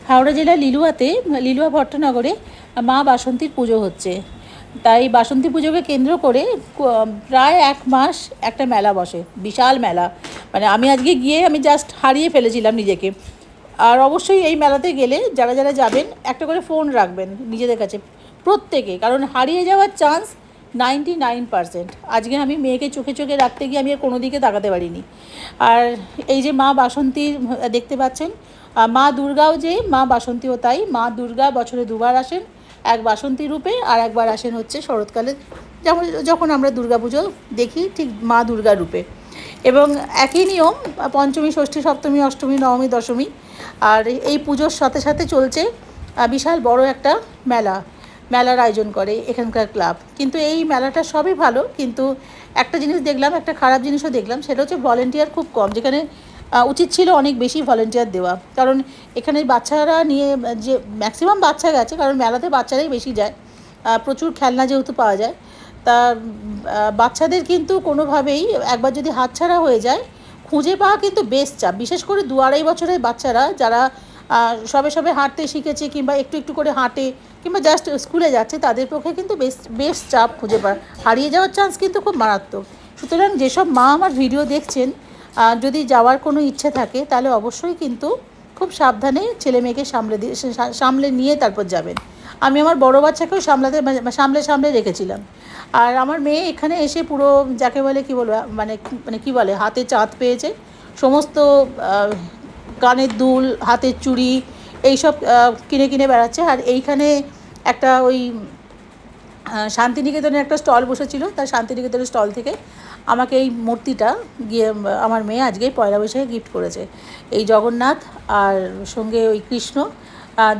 হাওড়া জেলার লিলুয়া ভট্টনগরে মা বাসন্তীর পুজো হচ্ছে। তাই বাসন্তী পুজোকে কেন্দ্র করে প্রায় 1 মাস একটা মেলা বসে, বিশাল মেলা। মানে আমি আজকে গিয়ে আমি জাস্ট হারিয়ে ফেলেছিলাম নিজেকে। আর অবশ্যই এই মেলাতে গেলে যারা যারা যাবেন একটা করে ফোন রাখবেন নিজেদের কাছে প্রত্যেকে, কারণ হারিয়ে যাওয়ার চান্স 99%। আজকে আমি মেয়েকে চোখে চোখে রাখতে গিয়ে আমি আর কোনো দিকে তাকাতে পারিনি। আর এই যে মা বাসন্তীর দেখতে পাচ্ছেন, মা দুর্গাও যে মা বাসন্তীও তাই। মা দুর্গা বছরে দুবার আসেন, এক বাসন্তী রূপে আর একবার আসেন হচ্ছে শরৎকালে, যেমন যখন আমরা দুর্গাপুজো দেখি ঠিক মা দুর্গা রূপে। এবং একই নিয়ম পঞ্চমী, ষষ্ঠী, সপ্তমী, অষ্টমী, নবমী, দশমী। আর এই পুজোর সাথে সাথে চলছে বিশাল বড় একটা মেলার আয়োজন করে এখানকার ক্লাব। কিন্তু এই মেলাটা সবই ভালো, কিন্তু একটা জিনিস দেখলাম, একটা খারাপ জিনিসও দেখলাম, সেটা হচ্ছে ভলেন্টিয়ার খুব কম, যেখানে উচিত ছিল অনেক বেশি ভলেন্টিয়ার দেওয়া। কারণ এখানে বাচ্চারা নিয়ে যে ম্যাক্সিমাম বাচ্চা গেছে, কারণ মেলাতে বাচ্চারাই বেশি যায়, প্রচুর খেলনা যেহেতু পাওয়া যায়। তা বাচ্চাদের কিন্তু কোনোভাবেই একবার যদি হাতছাড়া হয়ে যায় খুঁজে পাওয়া কিন্তু বেশ চাপ, বিশেষ করে 2-2.5 বছরের বাচ্চারা যারা সবে সবে হাঁটতে শিখেছে কিংবা একটু একটু করে হাঁটে কিংবা জাস্ট স্কুলে যাচ্ছে, তাদের পক্ষে কিন্তু বেশ চাপ খুঁজে পাওয়া, হারিয়ে যাওয়ার চান্স কিন্তু খুব মারাত্মক। সুতরাং যেসব মা আমার ভিডিও দেখছেন, যদি যাওয়ার কোনো ইচ্ছে থাকে তাহলে অবশ্যই কিন্তু খুব সাবধানে ছেলে মেয়েকে সামলে নিয়ে তারপর যাবেন। আমি আমার বড় বাচ্চাকেও সামলে রেখেছিলাম। আর আমার মেয়ে এখানে এসে পুরো যাকে বলে কী বলবো, মানে কী বলে, হাতে চাঁদ পেয়েছে। সমস্ত কানের দুল, হাতের চুড়ি এইসব কিনে কিনে বেড়াচ্ছে। আর এইখানে একটা ওই শান্তিনিকেতনের একটা স্টল বসেছিল, তার শান্তিনিকেতনের স্টল থেকে আমাকে এই মূর্তিটা গিয়ে আমার মেয়ে আজকে পয়লা বৈশাখে গিফট করেছে। এই জগন্নাথ আর সঙ্গে ওই কৃষ্ণ,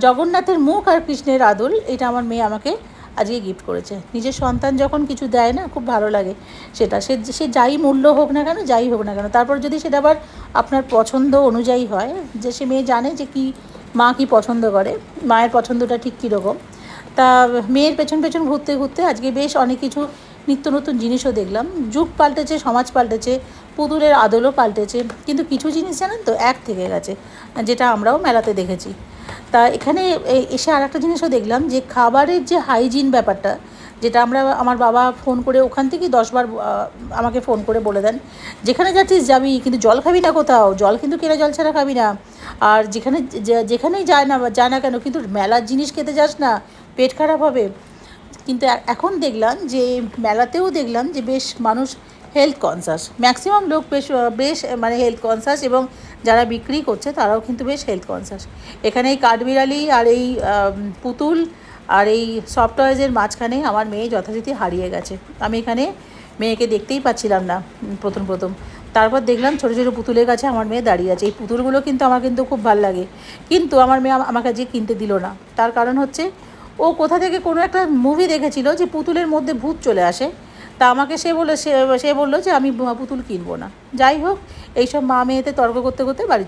জগন্নাথের মুখ আর কৃষ্ণের আদল, এটা আমার মেয়ে আমাকে আজকে গিফট করেছে। নিজের সন্তান যখন কিছু দেয় না, খুব ভালো লাগে সেটা। সে যাই মূল্য হোক না কেন, যাই হোক না কেন, তারপর যদি সেটা আবার আপনার পছন্দ অনুযায়ী হয়, যে সে মেয়ে জানে যে মা কী পছন্দ করে, মায়ের পছন্দটা ঠিক কীরকম। তা মেয়ের পেছন পেছন ঘুরতে ঘুরতে আজকে বেশ অনেক কিছু নিত্য নতুন জিনিসও দেখলাম। যুগ পাল্টেছে, সমাজ পাল্টেছে, পুতুলের আদলও পাল্টেছে, কিন্তু কিছু জিনিস জানেন তো এক থেকে গেছে, যেটা আমরাও মেলাতে দেখেছি। তা এখানে এসে আর একটা জিনিসও দেখলাম, যে খাবারের যে হাইজিন ব্যাপারটা, যেটা আমার বাবা ফোন করে ওখান থেকে 10 বার আমাকে ফোন করে বলে দেন, যেখানে যাচ্ছিস যাবি, কিন্তু জল খাবি না কোথাও, জল কিন্তু কেনা জল ছাড়া খাবি না। আর যেখানেই যায় না কেন, কিন্তু মেলার জিনিস খেতে যাস না, পেট খারাপ হবে। কিন্তু এখন দেখলাম যে মেলাতেও দেখলাম যে বেশ মানুষ হেলথ কনসাস, ম্যাক্সিমাম লোক বেশ মানে হেলথ কনসাস, এবং যারা বিক্রি করছে তারাও কিন্তু বেশ হেলথ কনসাস। এখানে এই কাঠবিড়ালি আর এই পুতুল আর এই সফট টয়েজের মাঝখানে আমার মেয়ে যথারীতি হারিয়ে গেছে। আমি এখানে মেয়েকে দেখতেই পাচ্ছিলাম না প্রথম। তারপর দেখলাম ছোটো ছোটো পুতুলের কাছে আমার মেয়ে দাঁড়িয়ে আছে। এই পুতুলগুলো কিন্তু আমার কিন্তু খুব ভালো লাগে, কিন্তু আমার মেয়ে আমাকে আজকে কিনতে দিল না। তার কারণ হচ্ছে, ও কোথা থেকে কোনো একটা মুভি দেখেছিল যে পুতুলের মধ্যে ভূত চলে আসে। তা আমাকে সে বললো যে আমি পুতুল কিনবো না। যাই হোক, এইসব মা মেয়েতে তর্ক করতে করতে বাড়ি